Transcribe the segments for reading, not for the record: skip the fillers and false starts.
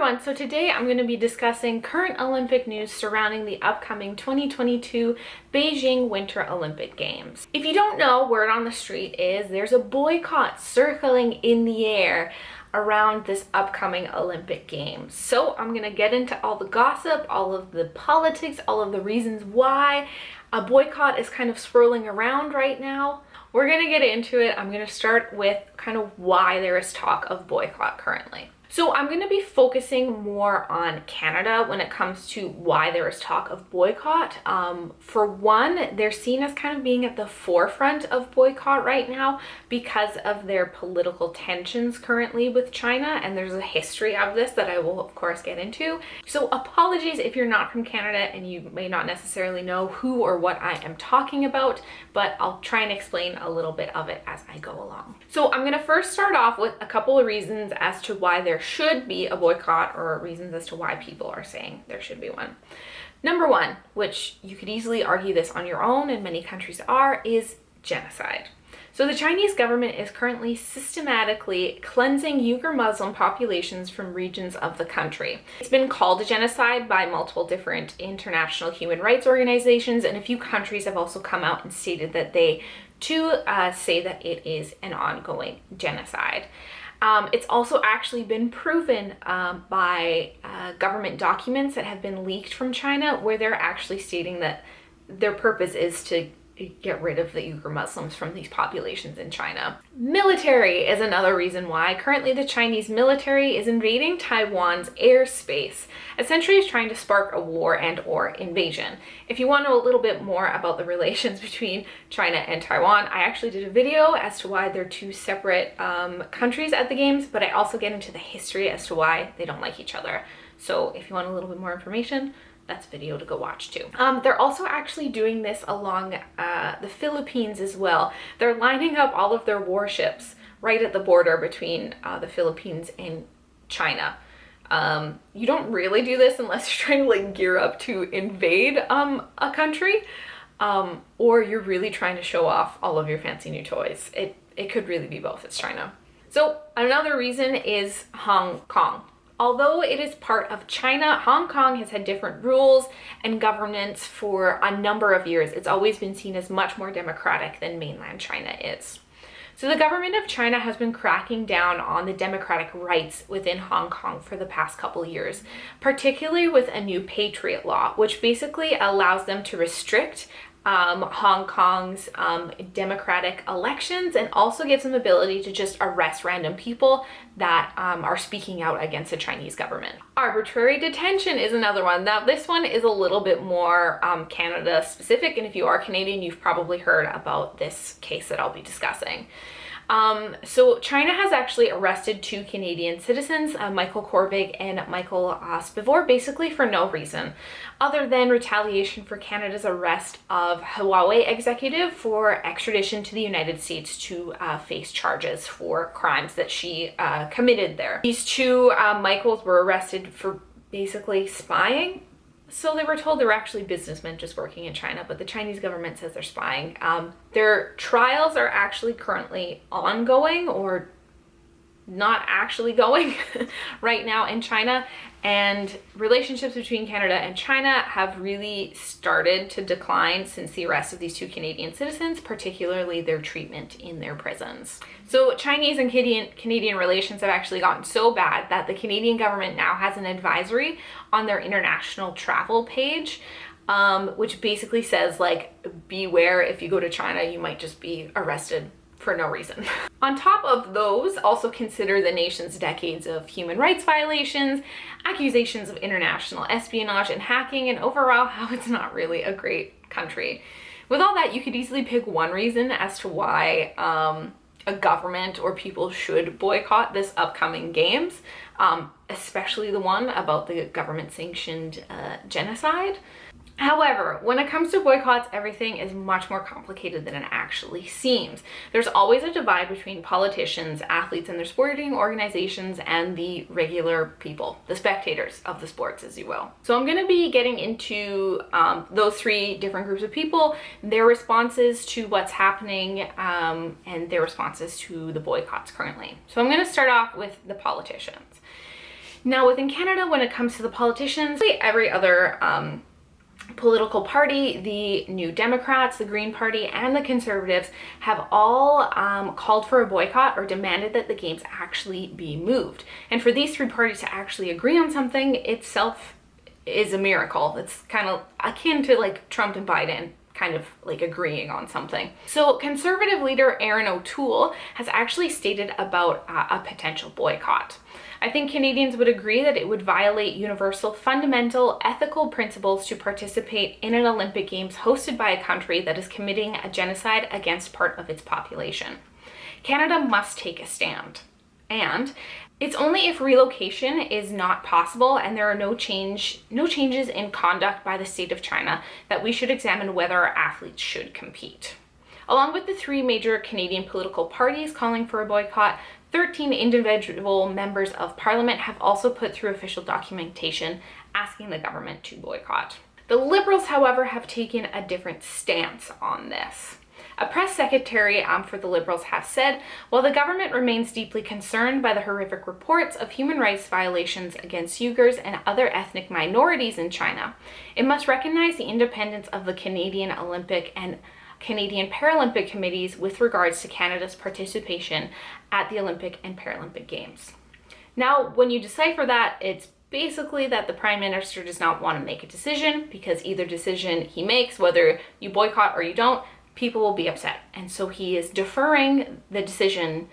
everyone, so today I'm going to be discussing current Olympic news surrounding the upcoming 2022 Beijing Winter Olympic Games. If you don't know, word on the street is there's a boycott circling in the air around this upcoming Olympic Games. So I'm going to get into all the gossip, all of the politics, all of the reasons why a boycott is kind of swirling around right now. We're going to get into it. I'm going to start with kind of why there is talk of boycott currently. So I'm going to be focusing more on Canada when it comes to why there is talk of boycott. For one, they're seen as kind of being at the forefront of boycott right now because of their political tensions currently with China, and there's a history of this that I will of course get into. So apologies if you're not from Canada and you may not necessarily know who or what I am talking about, but I'll try and explain a little bit of it as I go along. So I'm going to first start off with a couple of reasons as to why there should be a boycott, or reasons as to why people are saying there should be one. Number one, which you could easily argue this on your own and many countries are, is genocide. So the Chinese government is currently systematically cleansing Uyghur Muslim populations from regions of the country. It's been called a genocide by multiple different international human rights organizations, and a few countries have also come out and stated that they too say that it is an ongoing genocide. It's also actually been proven by government documents that have been leaked from China, where they're actually stating that their purpose is to get rid of the Uyghur Muslims from these populations in China. Military is another reason why. Currently, the Chinese military is invading Taiwan's airspace, essentially trying to spark a war and or invasion. If you want to know a little bit more about the relations between China and Taiwan, I actually did a video as to why they're two separate countries at the games, but I also get into the history as to why they don't like each other. So if you want a little bit more information, that's a video to go watch too. They're also actually doing this along the Philippines as well. They're lining up all of their warships right at the border between the Philippines and China. You don't really do this unless you're trying to like gear up to invade a country, or you're really trying to show off all of your fancy new toys. It could really be both. It's China. So another reason is Hong Kong. Although it is part of China, Hong Kong has had different rules and governance for a number of years. It's always been seen as much more democratic than mainland China is. So the government of China has been cracking down on the democratic rights within Hong Kong for the past couple years, particularly with a new Patriot Law, which basically allows them to restrict Hong Kong's democratic elections, and also gives them the ability to just arrest random people that are speaking out against the Chinese government. Arbitrary detention is another one. Now this one is a little bit more Canada specific, and if you are Canadian, you've probably heard about this case that I'll be discussing. So China has actually arrested two Canadian citizens, Michael Korvig and Michael Spivor, basically for no reason other than retaliation for Canada's arrest of Huawei executive for extradition to the United States to face charges for crimes that she committed there. These two Michaels were arrested for basically spying. So they were told they were actually businessmen just working in China, but the Chinese government says they're spying. Their trials are actually currently ongoing, or not actually going right now in China, and relationships between Canada and China have really started to decline since the arrest of these two Canadian citizens, particularly their treatment in their prisons. So Chinese and Canadian relations have actually gotten so bad that the Canadian government now has an advisory on their international travel page, which basically says like, beware, if you go to China, you might just be arrested for no reason. On top of those, also consider the nation's decades of human rights violations, accusations of international espionage and hacking, and overall how it's not really a great country. With all that, you could easily pick one reason as to why a government or people should boycott this upcoming games, especially the one about the government-sanctioned genocide. However, when it comes to boycotts, everything is much more complicated than it actually seems. There's always a divide between politicians, athletes and their sporting organizations, and the regular people, the spectators of the sports, as you will. So I'm going to be getting into those three different groups of people, their responses to what's happening, and their responses to the boycotts currently. So I'm going to start off with the politicians. Now within Canada, when it comes to the politicians, every other political party, the New Democrats, the Green Party, and the Conservatives have all called for a boycott or demanded that the games actually be moved. And for these three parties to actually agree on something itself is a miracle. It's kind of akin to like Trump and Biden kind of like agreeing on something. So Conservative leader Erin O'Toole has actually stated about a potential boycott. I think Canadians would agree that it would violate universal fundamental ethical principles to participate in an Olympic Games hosted by a country that is committing a genocide against part of its population. Canada must take a stand. And it's only if relocation is not possible and there are no changes in conduct by the state of China that we should examine whether our athletes should compete. Along with the three major Canadian political parties calling for a boycott, 13 individual members of parliament have also put through official documentation asking the government to boycott. The Liberals, however, have taken a different stance on this. A press secretary for the Liberals has said, while the government remains deeply concerned by the horrific reports of human rights violations against Uyghurs and other ethnic minorities in China, it must recognize the independence of the Canadian Olympic and Canadian Paralympic committees with regards to Canada's participation at the Olympic and Paralympic Games. Now, when you decipher that, it's basically that the Prime Minister does not want to make a decision because either decision he makes, whether you boycott or you don't, people will be upset. And so he is deferring the decision,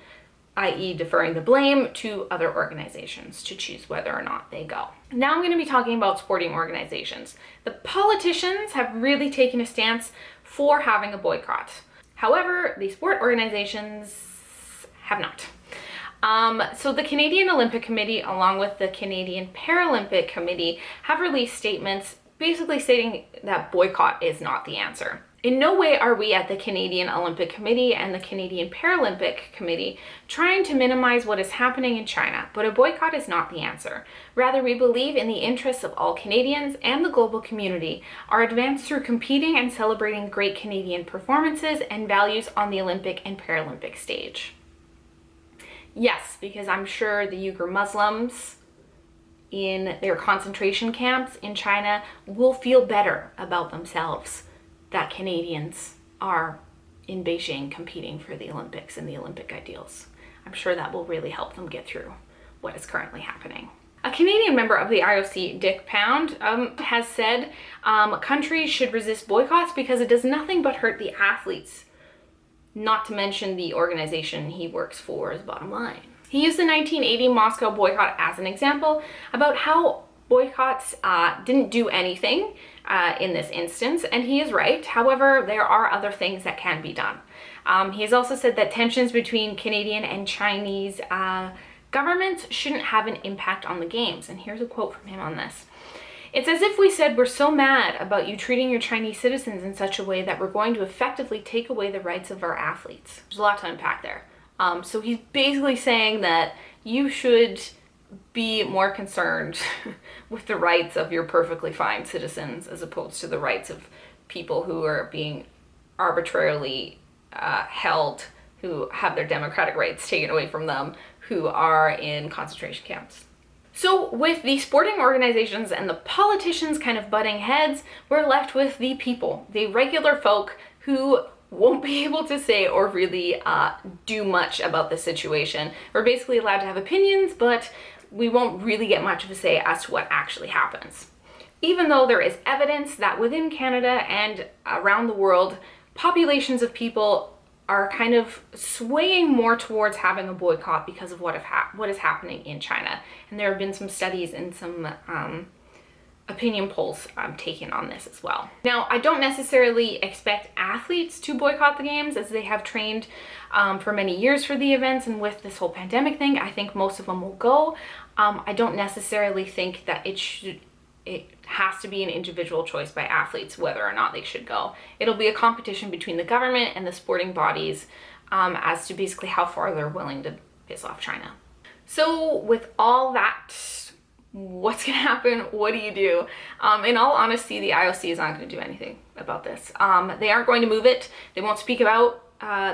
i.e. deferring the blame, to other organizations to choose whether or not they go. Now I'm going to be talking about sporting organizations. The politicians have really taken a stance for having a boycott. However, the sport organizations have not. So the Canadian Olympic Committee, along with the Canadian Paralympic Committee, have released statements basically stating that boycott is not the answer. In no way are we at the Canadian Olympic Committee and the Canadian Paralympic Committee trying to minimize what is happening in China, but a boycott is not the answer. Rather, we believe in the interests of all Canadians and the global community are advanced through competing and celebrating great Canadian performances and values on the Olympic and Paralympic stage. Yes, because I'm sure the Uyghur Muslims in their concentration camps in China will feel better about themselves that Canadians are in Beijing competing for the Olympics and the Olympic ideals. I'm sure that will really help them get through what is currently happening. A Canadian member of the IOC, Dick Pound, has said countries should resist boycotts because it does nothing but hurt the athletes, not to mention the organization he works for as bottom line. He used the 1980 Moscow boycott as an example about how boycotts didn't do anything in this instance, and he is right. However, there are other things that can be done. He has also said that tensions between Canadian and Chinese governments shouldn't have an impact on the games. And here's a quote from him on this. It's as if we said, we're so mad about you treating your Chinese citizens in such a way that we're going to effectively take away the rights of our athletes. There's a lot to unpack there. So he's basically saying that you should be more concerned with the rights of your perfectly fine citizens as opposed to the rights of people who are being arbitrarily held, who have their democratic rights taken away from them, who are in concentration camps. So with the sporting organizations and the politicians kind of butting heads, we're left with the people, the regular folk who won't be able to say or really do much about the situation. We're basically allowed to have opinions, but we won't really get much of a say as to what actually happens. Even though there is evidence that within Canada and around the world, populations of people are kind of swaying more towards having a boycott because of what is happening in China. And there have been some studies and some opinion polls taken on this as well. Now, I don't necessarily expect athletes to boycott the games as they have trained for many years for the events, and with this whole pandemic thing, I think most of them will go. I don't necessarily think that it has to be an individual choice by athletes whether or not they should go. It'll be a competition between the government and the sporting bodies as to basically how far they're willing to piss off China. So with all that, what's gonna happen? What do you do? In all honesty, the IOC is not gonna do anything about this. They aren't going to move it. They won't speak out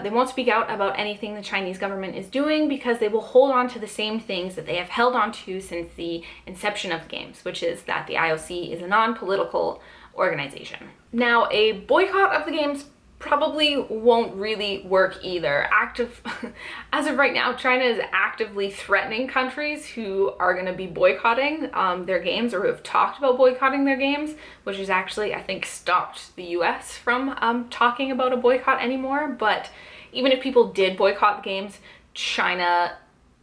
they won't speak out about anything the Chinese government is doing because they will hold on to the same things that they have held on to since the inception of the games, which is that the IOC is a non-political organization. Now, a boycott of the games probably won't really work either. As of right now, China is actively threatening countries who are going to be boycotting their games, or who have talked about boycotting their games, which has actually, I think, stopped the US from talking about a boycott anymore. But even if people did boycott the games, China,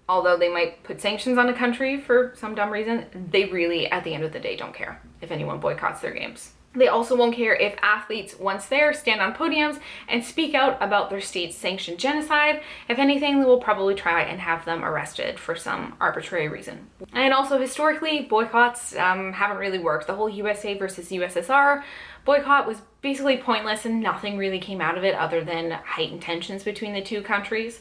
although they might put sanctions on a country for some dumb reason, they really, at the end of the day, don't care if anyone boycotts their games. They also won't care if athletes, once there, stand on podiums and speak out about their state's sanctioned genocide. If anything, they will probably try and have them arrested for some arbitrary reason. And also, historically, boycotts haven't really worked. The whole USA versus USSR boycott was basically pointless, and nothing really came out of it other than heightened tensions between the two countries.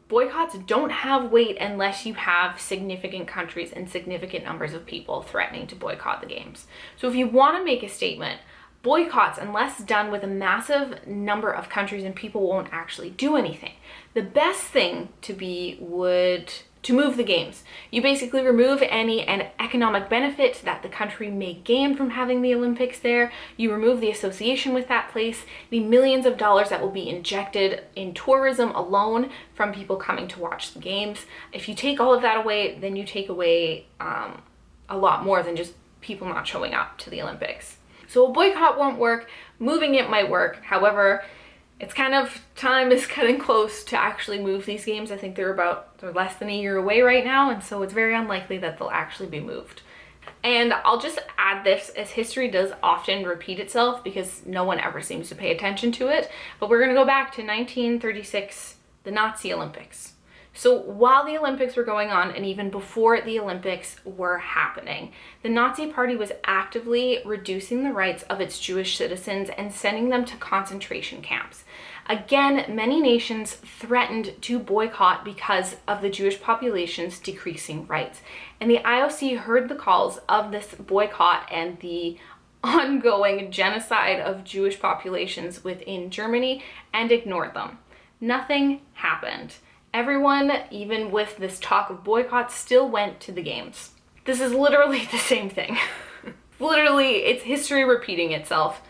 Boycotts don't have weight unless you have significant countries and significant numbers of people threatening to boycott the games. So if you want to make a statement, boycotts, unless done with a massive number of countries and people, won't actually do anything. The best thing to be would to move the games. You basically remove any economic benefit that the country may gain from having the Olympics there. You remove the association with that place, the millions of dollars that will be injected in tourism alone from people coming to watch the games. If you take all of that away, then you take away a lot more than just people not showing up to the Olympics. So a boycott won't work. Moving it might work. However, it's kind of, time is cutting close to actually move these games. I think they're less than a year away right now, and so it's very unlikely that they'll actually be moved. And I'll just add this, as history does often repeat itself because no one ever seems to pay attention to it, but we're gonna go back to 1936, the Nazi Olympics. So while the Olympics were going on, and even before the Olympics were happening, the Nazi Party was actively reducing the rights of its Jewish citizens and sending them to concentration camps. Again, many nations threatened to boycott because of the Jewish population's decreasing rights. And the IOC heard the calls of this boycott and the ongoing genocide of Jewish populations within Germany and ignored them. Nothing happened. Everyone, even with this talk of boycott, still went to the games. This is literally the same thing. Literally, it's history repeating itself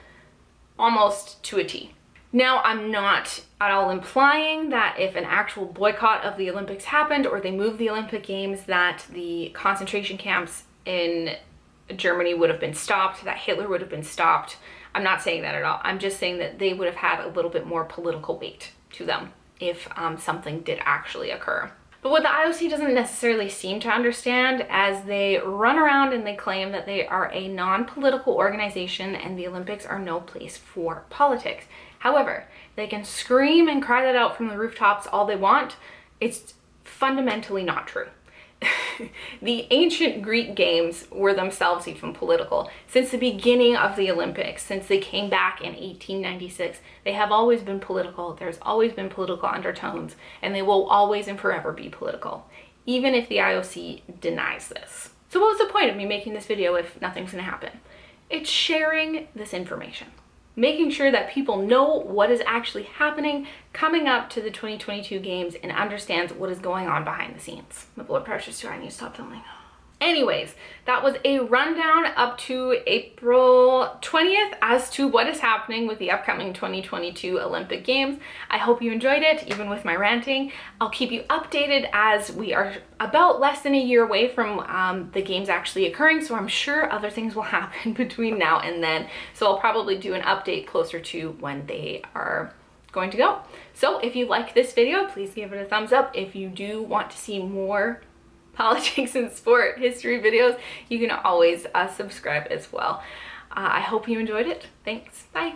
almost to a T. Now, I'm not at all implying that if an actual boycott of the Olympics happened, or they moved the Olympic Games, that the concentration camps in Germany would have been stopped, that Hitler would have been stopped. I'm not saying that at all. I'm just saying that they would have had a little bit more political weight to them if something did actually occur. But what the IOC doesn't necessarily seem to understand, as they run around and they claim that they are a non-political organization and the Olympics are no place for politics. However, they can scream and cry that out from the rooftops all they want. It's fundamentally not true. The ancient Greek games were themselves even political. Since the beginning of the Olympics, since they came back in 1896, they have always been political. There's always been political undertones, and they will always and forever be political, even if the IOC denies this. So what was the point of me making this video if nothing's gonna happen? It's sharing this information, making sure that people know what is actually happening coming up to the 2022 games and understands what is going on behind the scenes. My blood pressure's too high, I need to stop filming. Anyways, that was a rundown up to April 20th as to what is happening with the upcoming 2022 Olympic Games. I hope you enjoyed it, even with my ranting. I'll keep you updated as we are about less than a year away from the games actually occurring, so I'm sure other things will happen between now and then. So I'll probably do an update closer to when they are going to go. So if you like this video, please give it a thumbs up. If you do want to see more politics and sport history videos, you can always subscribe as well. I hope you enjoyed it. Thanks. Bye.